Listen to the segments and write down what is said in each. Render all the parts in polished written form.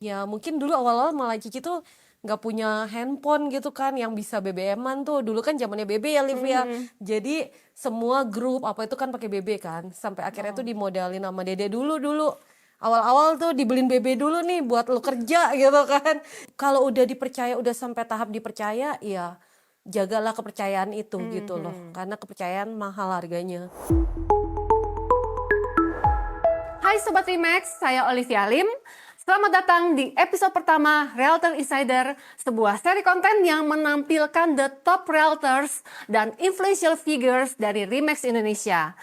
Ya mungkin dulu awal-awal malah Cici tuh nggak punya handphone gitu kan yang bisa BBM-an tuh. Dulu kan zamannya BB ya Liv ya. Mhm. Jadi semua grup apa itu kan pakai BB kan. Sampai akhirnya tuh Oh. dimodalin sama Dede dulu. Awal-awal tuh dibeliin BB dulu nih buat lu kerja gitu kan. Kalau udah dipercaya, udah sampai tahap dipercaya, ya jagalah kepercayaan itu gitu loh. Mhm. Karena kepercayaan mahal harganya. Hai Sobat Remax, saya Olivia Lim. Selamat datang di episode pertama Realtor Insider, sebuah seri konten yang menampilkan the top realtors dan influential figures dari Remax Indonesia.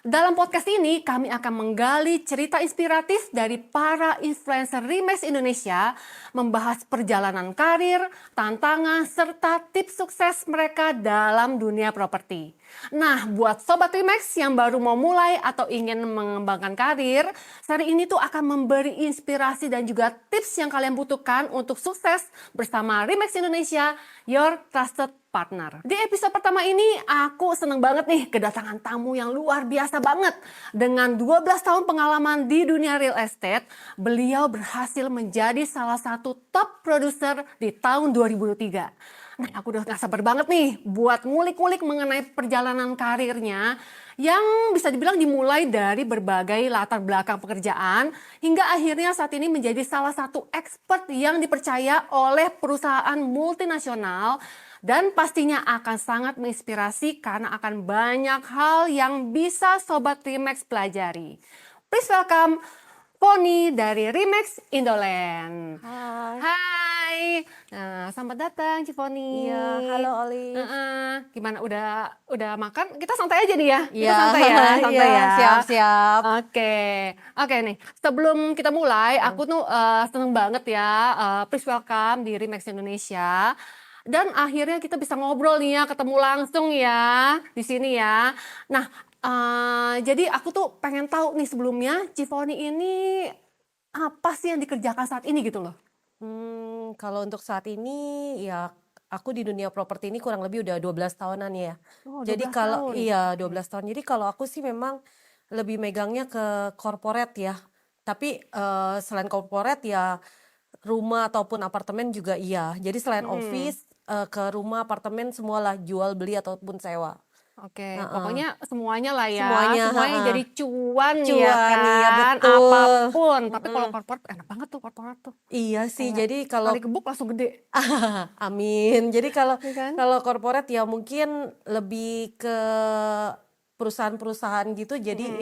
Dalam podcast ini, kami akan menggali cerita inspiratif dari para influencer Remax Indonesia, membahas perjalanan karir, tantangan, serta tips sukses mereka dalam dunia properti. Nah, buat Sobat Remax yang baru mau mulai atau ingin mengembangkan karir, seri ini tuh akan memberi inspirasi dan juga tips yang kalian butuhkan untuk sukses bersama Remax Indonesia, your trusted partner. Di episode pertama ini aku seneng banget nih kedatangan tamu yang luar biasa banget. Dengan 12 tahun pengalaman di dunia real estate, beliau berhasil menjadi salah satu top produser di tahun 2023. Nah, aku udah gak sabar banget nih buat ngulik-ngulik mengenai perjalanan karirnya yang bisa dibilang dimulai dari berbagai latar belakang pekerjaan hingga akhirnya saat ini menjadi salah satu expert yang dipercaya oleh perusahaan multinasional dan pastinya akan sangat menginspirasi karena akan banyak hal yang bisa Sobat Remax pelajari. Please welcome Pony dari Remax Indoland. Hai. Hai, nah, selamat datang Ciponi. Iya, halo Olive. Gimana udah makan? Kita santai aja nih ya. Kita Iya, santai ya, santai iya, ya. siap-siap. Oke nih. Sebelum kita mulai, aku tuh seneng banget ya. Please welcome di Remax Indonesia. Dan akhirnya kita bisa ngobrol nih ya, ketemu langsung ya di sini ya. Nah, jadi aku tuh pengen tahu nih sebelumnya Ciponi ini apa sih yang dikerjakan saat ini gitu loh? Kalau untuk saat ini ya aku di dunia properti ini kurang lebih udah 12 tahunan ya. Oh, Jadi 12 kalau tahun. iya 12 tahun. Jadi kalau aku sih memang lebih megangnya ke corporate ya. Tapi selain corporate ya rumah ataupun apartemen juga iya. Jadi selain Mhm. office ke rumah, apartemen semualah jual beli ataupun sewa. Oke, Heeh. pokoknya semuanya lah ya, Semuanya, semuanya heeh. jadi cuan ya Cuan, iya kan, betul. apapun. Tapi kalau Mm-mm. korporat enak banget tuh korporat tuh. Iya sih. Kayak Jadi kalau sekali gebuk langsung gede, amin. Jadi kalau ya kan? kalau korporat ya mungkin lebih ke perusahaan-perusahaan gitu. Jadi Mhm.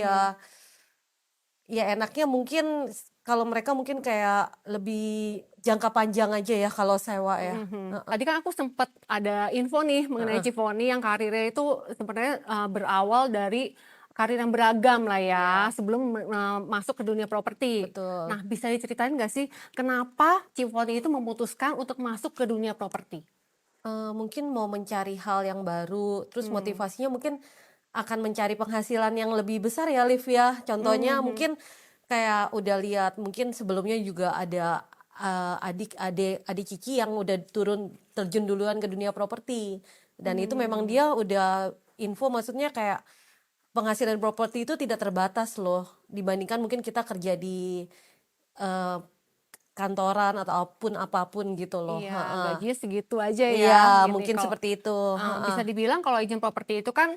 ya enaknya mungkin kalau mereka mungkin kayak lebih jangka panjang aja ya kalau sewa ya. Mhm. Heeh, Tadi kan aku sempat ada info nih mengenai heeh. Cifoni yang karirnya itu sebenarnya berawal dari karir yang beragam lah ya Iya, sebelum masuk ke dunia properti. betul. Nah, bisa diceritain nggak sih kenapa Cifoni itu memutuskan untuk masuk ke dunia properti? Mungkin mau mencari hal yang baru, terus Hmm. motivasinya mungkin akan mencari penghasilan yang lebih besar ya Liv ya. Contohnya Mhm. mungkin kayak udah lihat mungkin sebelumnya juga ada adik Cici yang udah terjun duluan ke dunia properti. Dan itu memang Hmm. dia udah info, maksudnya kayak penghasilan properti itu tidak terbatas loh. Dibandingkan mungkin kita kerja di eh, kantoran ataupun apapun gitu loh. Iya, Heeh. gajinya segitu aja ya. Iya, Gini mungkin kalau seperti itu. Heeh. bisa dibilang kalau izin properti itu kan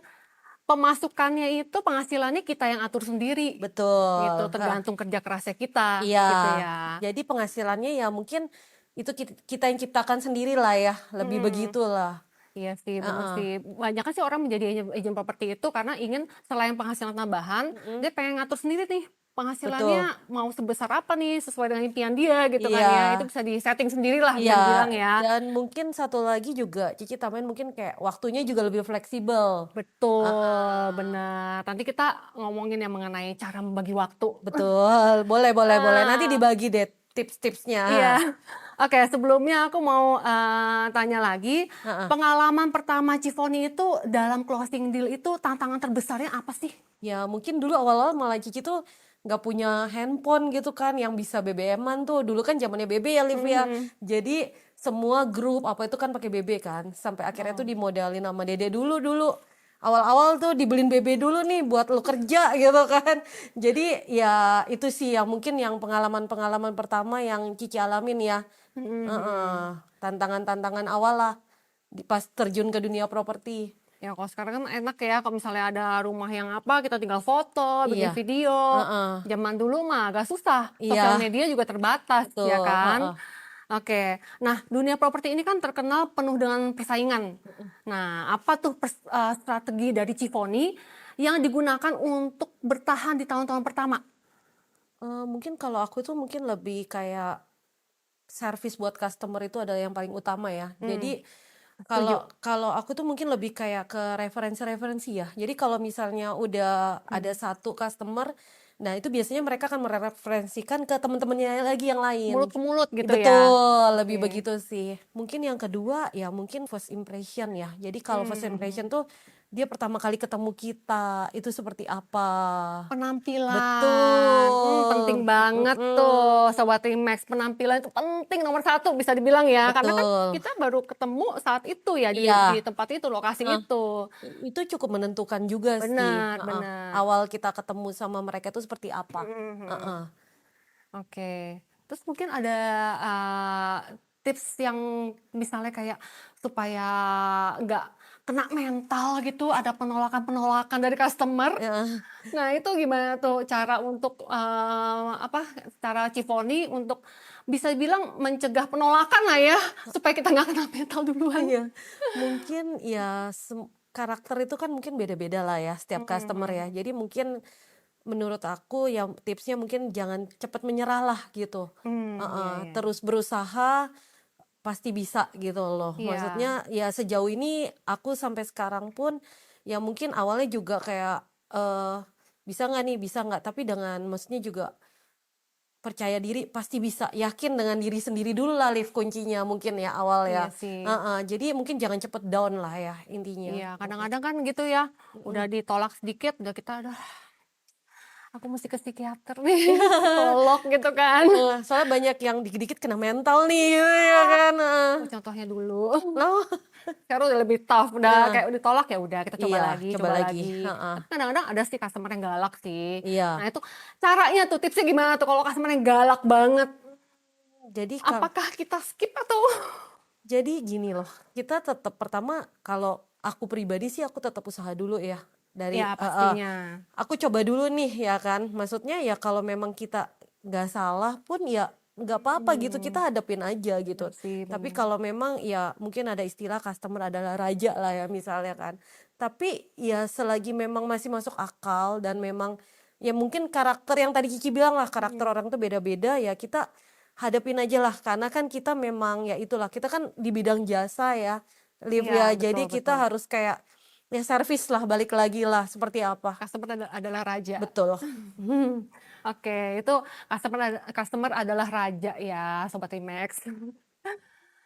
pemasukannya itu penghasilannya kita yang atur sendiri gitu, Betul. Heeh. tergantung kerja kerasnya kita Iya. gitu ya. Jadi penghasilannya ya mungkin itu kita yang ciptakan sendiri lah ya, lebih Mhm. begitulah. Iya sih, bener Heeh. sih. Banyak kan sih orang menjadi agent properti itu karena ingin selain penghasilan tambahan, Mm-mm. dia pengen ngatur sendiri nih penghasilannya Betul. mau sebesar apa nih sesuai dengan impian dia gitu kan Iya. ya. Itu bisa di-setting sendiri lah Iya. bisa dibilang ya. Dan mungkin satu lagi juga Cici tambahin mungkin kayak waktunya juga lebih fleksibel. Betul, Heeh. benar. Nanti kita ngomongin yang mengenai cara membagi waktu. Betul. Boleh, boleh, boleh. Nanti Ah, dibagi deh tips-tipsnya. iya. Oke, sebelumnya aku mau tanya lagi, Heeh. pengalaman pertama Cifoni itu dalam closing deal itu tantangan terbesarnya apa sih? Ya mungkin dulu awal-awal malah Cici tuh nggak punya handphone gitu kan yang bisa BBM-an tuh. Dulu kan zamannya BB ya Liv ya. Mhm. Jadi semua grup apa itu kan pakai BB kan. Sampai akhirnya tuh Oh. dimodalin sama Dede dulu. awal-awal tuh dibeliin BB dulu nih buat lu kerja gitu kan. Jadi ya itu sih yang mungkin yang pengalaman-pengalaman pertama yang Cici alamin ya. Heeh, tantangan-tantangan awal lah pas terjun ke dunia properti. Ya kalau sekarang kan enak ya kalau misalnya ada rumah yang apa kita tinggal foto, bikin Iya, video. heeh, Zaman dulu mah agak susah, sosial iya, media juga terbatas ya betul, kan. heeh. Oke, nah dunia properti ini kan terkenal penuh dengan persaingan. Nah apa tuh strategi dari Cifoni yang digunakan untuk bertahan di tahun-tahun pertama? Mungkin kalau aku tuh mungkin lebih kayak service buat customer itu adalah yang paling utama ya. Jadi Setuju. kalau aku tuh mungkin lebih kayak ke referensi-referensi ya. Jadi kalau misalnya udah ada satu customer, nah itu biasanya mereka akan mereferensikan ke teman-temannya lagi yang lain. Mulut ke mulut gitu ya. Betul, lebih Oke. begitu sih. Mungkin yang kedua ya mungkin first impression ya. Jadi kalau first Hmm. impression tuh dia pertama kali ketemu kita itu seperti apa. Penampilan, penting Betul. banget tuh Sobat Remax. Penampilan itu penting nomor satu bisa dibilang ya. Karena kan Betul. kita baru ketemu saat itu ya di Iya. tempat itu, lokasi Heeh. itu. Itu cukup menentukan juga sih, Benar, heeh. benar. Awal kita ketemu sama mereka itu seperti apa, Mhm. heeh. Oke. Terus mungkin ada uh, tips yang misalnya kayak supaya nggak kena mental gitu, ada penolakan-penolakan dari customer. Heeh. Nah, itu gimana tuh cara untuk apa, cara Cifoni untuk bisa bilang mencegah penolakan lah ya, supaya kita nggak kena mental duluan? Iya, mungkin ya karakter itu kan mungkin beda-beda lah ya setiap customer ya. Mhm. Jadi mungkin menurut aku ya tipsnya mungkin jangan cepat menyerah lah gitu, Iya heeh. iya. Terus berusaha pasti bisa gitu loh. Iya, Maksudnya ya sejauh ini aku sampai sekarang pun ya mungkin awalnya juga kayak, bisa nggak nih, bisa nggak, tapi dengan maksudnya juga percaya diri pasti bisa, yakin dengan diri sendiri dulu lah lift kuncinya mungkin ya awal iya ya, sih. heeh, jadi mungkin jangan cepet down lah ya intinya, Iya, kadang-kadang kan gitu ya, udah mhm. ditolak sedikit, udah kita, "Aduh, aku mesti ke psikiater nih, psikolog," gitu kan. Heeh, soalnya banyak yang dikit-dikit kena mental nih gitu ya kan, heeh. Oh, contohnya dulu. Oh, Sekarang udah lebih tough, udah heeh, kayak udah ditolak ya udah kita coba iya lagi coba coba lagi, lagi. heeh, Tapi kadang-kadang ada sih customer yang galak sih. Nah iya. itu caranya tuh, tipsnya gimana tuh kalau customer yang galak banget? Jadi Apakah kita skip atau jadi gini loh, kita tetap pertama kalau aku pribadi sih aku tetap usaha dulu ya, dari ya heeh. pastinya. Aku coba dulu nih ya kan, maksudnya ya kalau memang kita nggak salah pun ya nggak apa-apa gitu, Hmm, kita hadapin aja gitu. bener sih, Tapi bener. kalau memang ya mungkin ada istilah customer adalah raja lah ya misalnya kan. Tapi ya selagi memang masih masuk akal dan memang ya mungkin karakter yang tadi Kiki bilang lah, karakter orang tuh beda-beda ya kita hadapin aja lah. Karena kan kita memang ya itulah, kita kan di bidang jasa ya, live Iya, ya, betul jadi kita betul. harus kayak ya servis lah, balik lagi lah seperti apa. Customer adalah raja. Betul. Oke, itu customer adalah raja ya, Sobat Remax.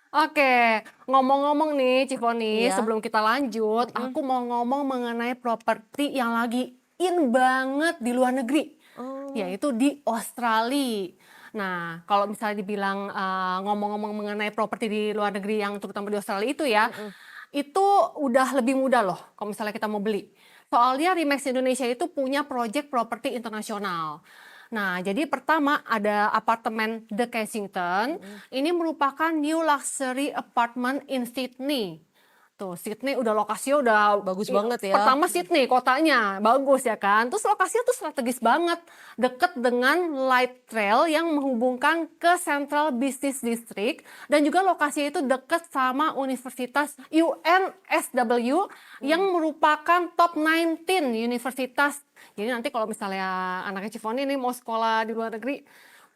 Oke, ngomong-ngomong nih Cifoni, Iya, sebelum kita lanjut, mhm. aku mau ngomong mengenai properti yang lagi in banget di luar negeri, Oh, yaitu di Australia. Nah, kalau misalnya dibilang ngomong-ngomong mengenai properti di luar negeri yang terutama di Australia itu ya, mhm. itu udah lebih mudah loh kalau misalnya kita mau beli. Soalnya Remax Indonesia itu punya project properti internasional. Nah, jadi pertama ada apartemen The Kensington. Mhm. Ini merupakan new luxury apartment in Sydney. Tuh, Sydney udah lokasinya udah Bagus banget ya. pertama Sydney kotanya bagus ya kan. Terus lokasinya tuh strategis banget, deket dengan light rail yang menghubungkan ke Central Business District dan juga lokasinya itu deket sama Universitas UNSW yang Mmm, merupakan top 19 universitas. Jadi nanti kalau misalnya anaknya Cifoni ini mau sekolah di luar negeri,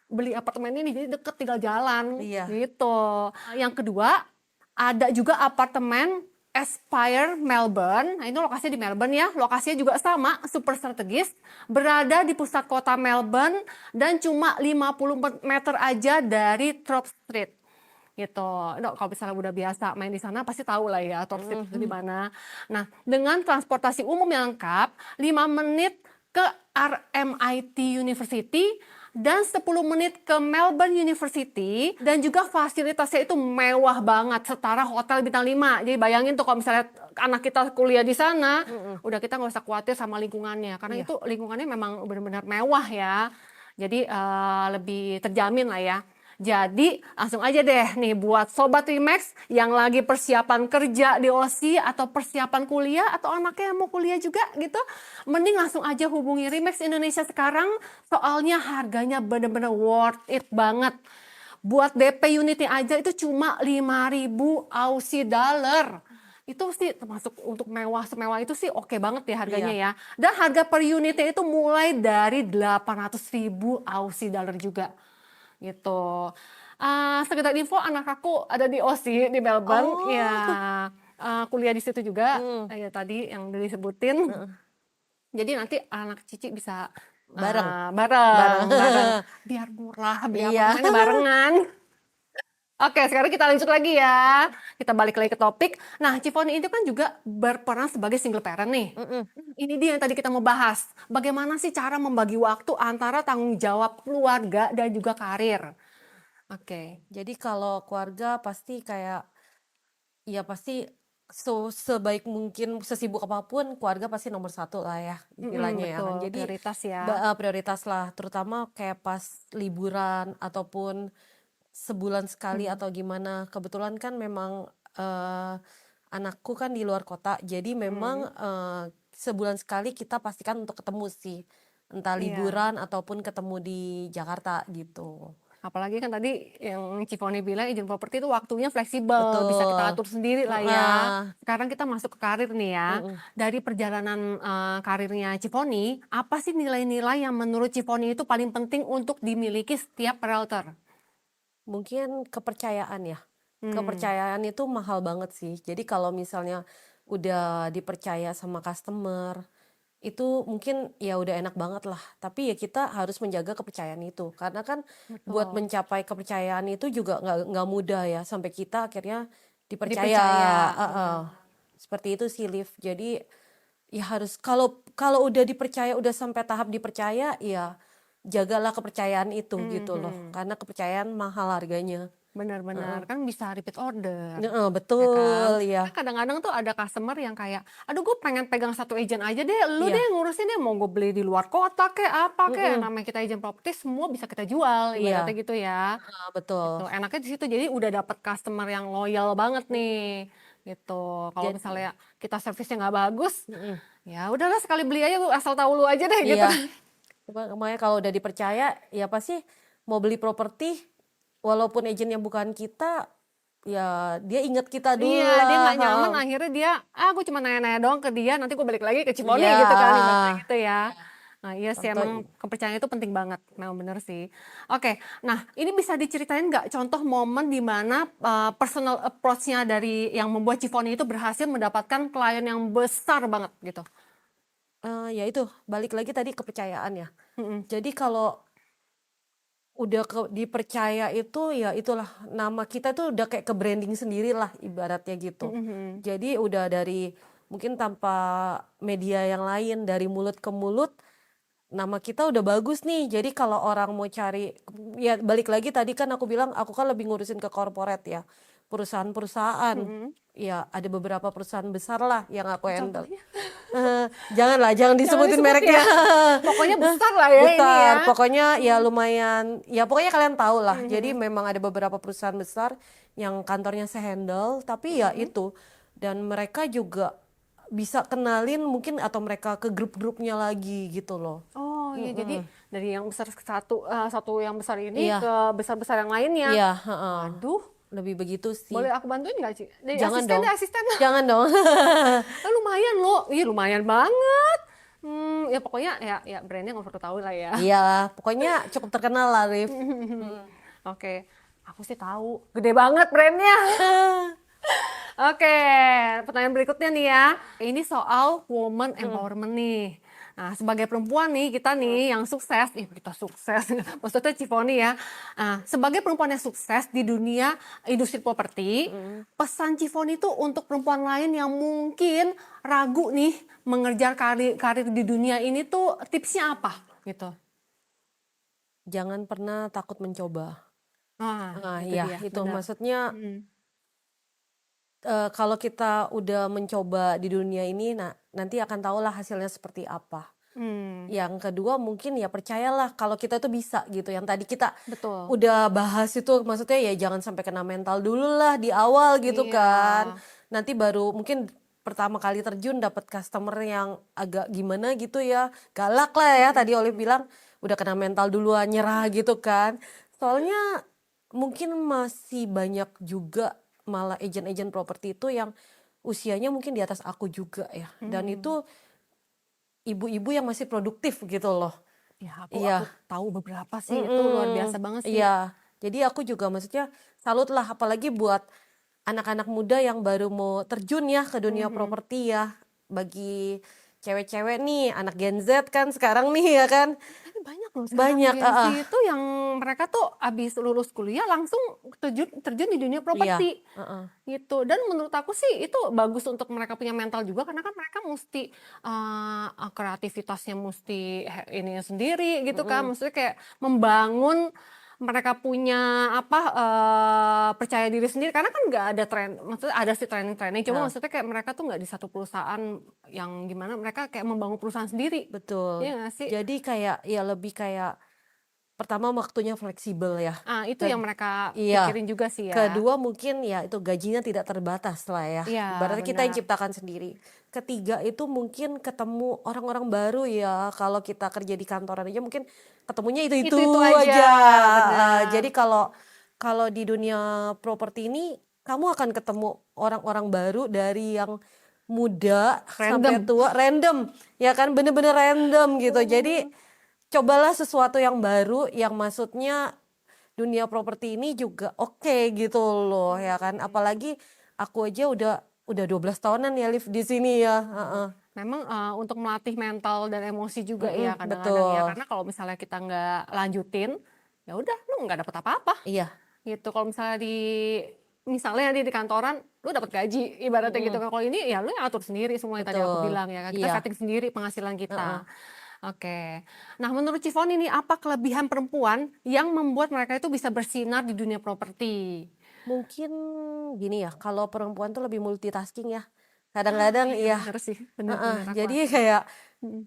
beli apartemen ini jadi deket tinggal jalan iya. gitu. Yang kedua, ada juga apartemen Aspire Melbourne. Nah, ini lokasinya di Melbourne ya. Lokasinya juga sama, super strategis. Berada di pusat kota Melbourne dan cuma 50 meter aja dari Thorpe Street. Gitu. Nah, kalau misalnya udah biasa main di sana pasti tahu lah ya Thorpe Street itu di Mhm. mana. Nah, dengan transportasi umum yang lengkap, 5 menit ke RMIT University dan 10 menit ke Melbourne University, dan juga fasilitasnya itu mewah banget, setara hotel bintang 5. Jadi bayangin tuh kalau misalnya anak kita kuliah di sana, udah kita nggak usah khawatir sama lingkungannya, karena Iya. itu lingkungannya memang benar-benar mewah ya. Jadi lebih terjamin lah ya. Jadi langsung aja deh nih buat Sobat Remax yang lagi persiapan kerja di OSI atau persiapan kuliah atau anaknya yang mau kuliah juga gitu. Mending langsung aja hubungi Remax Indonesia sekarang, soalnya harganya bener-bener worth it banget. Buat DP unitnya aja itu cuma 5.000 Aussie dollar. Itu sih termasuk untuk mewah semewah itu sih oke banget ya harganya Iya. ya. Dan harga per unitnya itu mulai dari 800.000 Aussie dollar juga gitu. Sekedar info, anak aku ada di OSI di Melbourne ya, Oh. kuliah di situ juga Mm. ya tadi yang disebutin. Heeh. Jadi nanti anak Cici bisa Bareng. Bareng. bareng biar murah, biar Iya. apa namanya barengan. Oke, sekarang kita lanjut lagi ya. Kita balik lagi ke topik. Nah, Cifoni itu kan juga berperan sebagai single parent nih. Mm-mm. Ini dia yang tadi kita mau bahas. Bagaimana sih cara membagi waktu antara tanggung jawab keluarga dan juga karir? Oke. Jadi kalau keluarga pasti kayak, ya pasti sebaik mungkin, sesibuk apapun keluarga pasti nomor satu lah ya istilahnya ya kan. Betul, Jadi prioritas ya. prioritas lah, terutama kayak pas liburan ataupun sebulan sekali atau gimana. Kebetulan kan memang anakku kan di luar kota, jadi memang sebulan sekali kita pastikan untuk ketemu sih, entah Iya. liburan ataupun ketemu di Jakarta gitu. Apalagi kan tadi yang Cifoni bilang izin properti itu waktunya fleksibel, bisa kita Betul. atur sendiri lah ya. Sekarang kita masuk ke karir nih ya. Dari perjalanan karirnya Cifoni, apa sih nilai-nilai yang menurut Cifoni itu paling penting untuk dimiliki setiap realtor? Mungkin kepercayaan ya. Kepercayaan itu mahal banget sih. Jadi kalau misalnya udah dipercaya sama customer, itu mungkin ya udah enak banget lah. Tapi ya kita harus menjaga kepercayaan itu. Karena kan buat Betul. mencapai kepercayaan itu juga nggak mudah ya. Sampai kita akhirnya dipercaya. Dipercaya. Seperti itu sih, Liv. Jadi ya harus, kalau udah dipercaya, udah sampai tahap dipercaya, ya jagalah kepercayaan itu gitu loh. Karena kepercayaan mahal harganya. Benar-benar kan bisa repeat order. Heeh, Ya kan? betul ya. Kan kadang-kadang tuh ada customer yang kayak, aduh gue pengen pegang satu agent aja deh, lu Iya. deh ngurusin deh, mau gue beli di luar kota kek apa kek, namanya kita agent properti semua bisa kita jual, Iya. ibaratnya gitu ya. Betul. Gitu. Enaknya di situ jadi udah dapet customer yang loyal banget nih, gitu. Kalau misalnya kita servisnya nggak bagus, ya udahlah sekali beli aja, lu asal tahu lu aja deh gitu. Iya. Makanya kalau udah dipercaya, ya pasti mau beli properti, walaupun agentnya bukan kita, ya dia inget kita dulu Iya, lah. dia nggak nyaman, akhirnya dia, gue cuma nanya-nanya doang ke dia, nanti gue balik lagi ke Cifoni Iya. gitu kan, ibaratnya gitu ya. Nah iya sih, Contoh. emang kepercayaan itu penting banget, memang bener sih. Oke, nah ini bisa diceritain nggak contoh momen di mana personal approach-nya dari yang membuat Cifoni itu berhasil mendapatkan klien yang besar banget gitu? Ya itu, balik lagi tadi kepercayaan ya. Jadi kalau udah dipercaya itu, ya itulah, nama kita tuh udah kayak ke branding sendiri lah ibaratnya gitu. Jadi udah dari, mungkin tanpa media yang lain, dari mulut ke mulut, nama kita udah bagus nih. Jadi kalau orang mau cari, ya balik lagi tadi kan aku bilang aku kan lebih ngurusin ke corporate ya, perusahaan-perusahaan. Ya ada beberapa perusahaan besar lah yang aku handle. Jangan disebutin disebut mereknya. Pokoknya besar lah ya ini Besar, ya. pokoknya ya lumayan, ya pokoknya kalian tahu lah. Jadi memang ada beberapa perusahaan besar yang kantornya saya handle, tapi ya itu, dan mereka juga bisa kenalin mungkin, atau mereka ke grup-grupnya lagi gitu loh. Oh iya, jadi dari yang besar satu yang besar ini Iya. ke besar-besar yang lainnya. Iya, Aduh, lebih begitu sih. boleh aku bantuin nggak Ci? Jadi Jangan asisten dong. deh, asisten. Jangan dong. Lumayan loh, iya lumayan banget. Ya pokoknya ya brandnya nggak perlu tahu lah ya. Iya, pokoknya cukup terkenal lah, Rif. Oke, aku sih tahu, gede banget brandnya. Oke, pertanyaan berikutnya nih ya. Ini soal woman empowerment nih. Nah, sebagai perempuan nih, kita nih yang sukses, kita sukses, maksudnya Cifoni ya. Nah, sebagai perempuan yang sukses di dunia industri properti, pesan Cifoni itu untuk perempuan lain yang mungkin ragu nih mengejar karir di dunia ini tuh tipsnya apa gitu? jangan pernah takut mencoba. Itu Iya dia, itu benar. maksudnya kalau kita udah mencoba di dunia ini, nanti akan tahulah hasilnya seperti apa. Yang kedua mungkin ya percayalah kalau kita tuh bisa gitu. Yang tadi kita Betul. udah bahas itu, maksudnya ya jangan sampai kena mental dulu lah di awal gitu Iya. kan. Nanti baru mungkin pertama kali terjun dapat customer yang agak gimana gitu ya, galak lah ya. Tadi Olive bilang udah kena mental duluan, nyerah gitu kan. Soalnya mungkin masih banyak juga malah agent-agent properti itu yang usianya mungkin di atas aku juga ya. Dan itu ibu-ibu yang masih produktif gitu loh. Ya, aku Iya. tahu beberapa sih, itu luar biasa banget sih. Iya. Jadi aku juga maksudnya salut lah, apalagi buat anak-anak muda yang baru mau terjun ya ke dunia properti ya. Bagi cewek-cewek nih, anak Gen Z kan sekarang nih ya kan. Tapi banyak loh sekarang Banyak, Gen Z itu yang mereka tuh abis lulus kuliah langsung terjun di dunia iya, properti gitu. Dan menurut aku sih itu bagus untuk mereka punya mental juga, karena kan mereka mesti kreativitasnya mesti ini sendiri gitu kan. Maksudnya kayak membangun mereka punya percaya diri sendiri, karena kan nggak ada tren, maksudnya ada sih training cuma maksudnya kayak mereka tuh nggak di satu perusahaan yang gimana, mereka kayak membangun perusahaan sendiri. betul. Iya nggak sih? Jadi kayak ya lebih kayak pertama waktunya fleksibel ya. Itu yang mereka Iya. pikirin juga sih ya. Kedua mungkin ya itu gajinya tidak terbatas lah ya. Iya, Ibaratnya kita yang benar. ciptakan sendiri. Ketiga itu mungkin ketemu orang-orang baru ya. Kalau kita kerja di kantoran aja mungkin ketemunya itu-itu Itu aja, aja. benar. Jadi kalau di dunia properti ini kamu akan ketemu orang-orang baru dari yang muda sampai Random. tua, random. Ya kan, bener-bener random gitu. Jadi cobalah sesuatu yang baru, yang maksudnya dunia properti ini juga oke gitu loh ya kan. Apalagi aku aja udah 12 tahunan ya live di sini ya. Memang untuk melatih mental dan emosi juga ya kadang-kadang ya, Betul. karena kalau misalnya kita nggak lanjutin, ya udah lu nggak dapet apa-apa Iya. gitu. Kalau misalnya misalnya di kantoran lu dapat gaji ibaratnya gitu kan, kalau ini ya lu yang atur sendiri semua yang tadi aku Betul. bilang ya kan, kita Iya. setting sendiri penghasilan kita. Oke, nah menurut Cifon ini apa kelebihan perempuan yang membuat mereka itu bisa bersinar di dunia properti? Mungkin gini ya, kalau perempuan tuh lebih multitasking ya. Kadang-kadang Iya iya. bener sih, bener-bener aku Jadi akui. kayak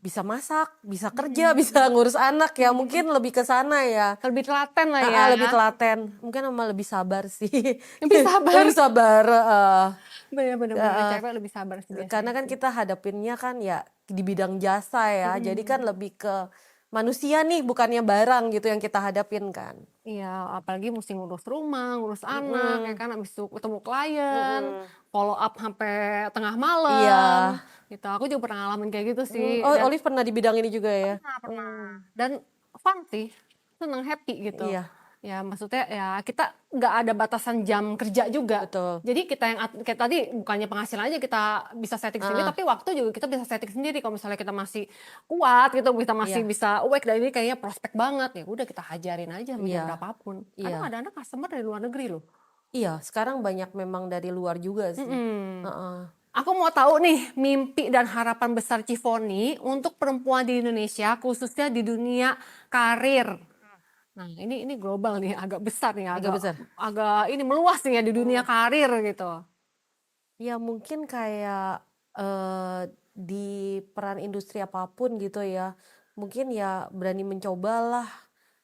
bisa masak, bisa kerja, bisa ngurus anak ya. Mungkin lebih ke sana ya. Lebih telaten lah ya. Lebih telaten. Mungkin sama lebih sabar sih. Lebih sabar. Lebih sabar. Bener-bener cewek lebih sabar sih Karena biasanya kan sih. kita hadapinnya kan ya di bidang jasa ya. Jadi kan lebih ke manusia nih, bukannya barang gitu yang kita hadapin kan. Iya, apalagi mesti ngurus rumah, ngurus anak, ya kan, habis itu ketemu klien, follow up sampai tengah malam, Iya. gitu. Aku juga pernah ngalamin kayak gitu sih. Oh, Dan Olive pernah di bidang ini juga ya? pernah. Dan fun sih, seneng, happy gitu. Iya. Ya maksudnya ya kita nggak ada batasan jam kerja juga. Betul. Jadi kita yang kayak tadi bukannya penghasilan aja kita bisa setting sendiri, tapi waktu juga kita bisa setting sendiri. Kalau misalnya kita masih kuat gitu, kita masih Iya. bisa awake dan ini kayaknya prospek banget, ya udah kita hajarin aja mau jam Iya. berapapun. Iya. Kadang ada customer dari luar negeri loh. Iya, sekarang banyak memang dari luar juga sih. Aku mau tahu nih mimpi dan harapan besar Cifoni untuk perempuan di Indonesia, khususnya di dunia karir. Nah, ini global nih, agak besar nih, Agak besar. agak ini meluas nih ya di dunia karir gitu. Ya mungkin kayak di peran industri apapun gitu ya. Mungkin ya berani mencobalah.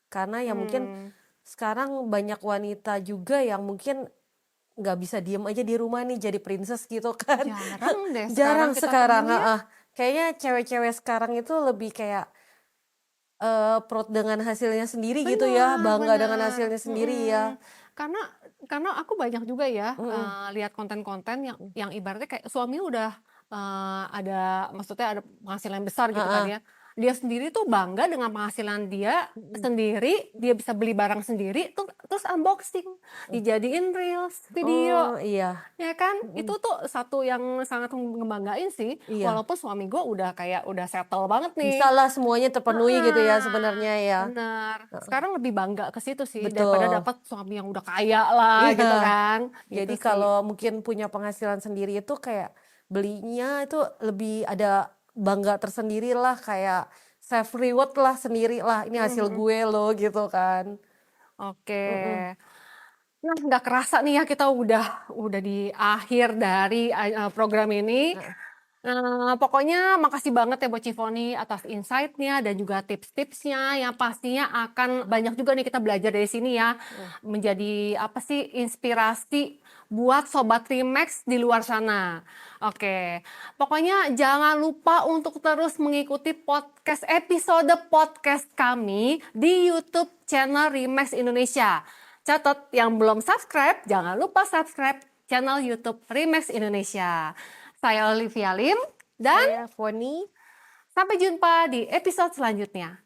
Karena ya mungkin sekarang banyak wanita juga yang mungkin nggak bisa diem aja di rumah nih jadi princess gitu kan. Jarang deh Jarang kita sekarang. temui ya. Kayaknya cewek-cewek sekarang itu lebih kayak proud dengan hasilnya sendiri gitu ya, bangga dengan hasilnya sendiri ya. Karena aku banyak juga ya lihat konten-konten yang ibaratnya kayak suami udah ada, maksudnya ada penghasilan besar gitu kan ya. Dia sendiri tuh bangga dengan penghasilan dia sendiri, dia bisa beli barang sendiri, terus unboxing, dijadiin reels, video. Oh iya. Ya kan, itu tuh satu yang sangat ngebanggain sih. Iya. Walaupun suami gue udah kayak udah settle banget nih. Bisa lah semuanya terpenuhi gitu ya sebenarnya ya. Benar. Sekarang lebih bangga ke situ sih Betul. daripada dapat suami yang udah kaya lah Iya. gitu kan. Jadi Gitu sih. kalau mungkin punya penghasilan sendiri itu kayak belinya itu lebih ada bangga tersendiri lah, kayak self reward lah sendiri lah, ini hasil gue loh gitu kan. Oke. Nah, nggak kerasa nih ya kita udah di akhir dari program ini. Pokoknya makasih banget ya buat Cifoni atas insight-nya dan juga tips-tipsnya yang pastinya akan banyak juga nih kita belajar dari sini ya. Menjadi apa sih inspirasi buat Sobat Remax di luar sana. Oke, pokoknya jangan lupa untuk terus mengikuti episode podcast kami di YouTube channel Remax Indonesia. Catat yang belum subscribe, jangan lupa subscribe channel YouTube Remax Indonesia. Saya Olivia Lim dan Saya Foni. sampai jumpa di episode selanjutnya.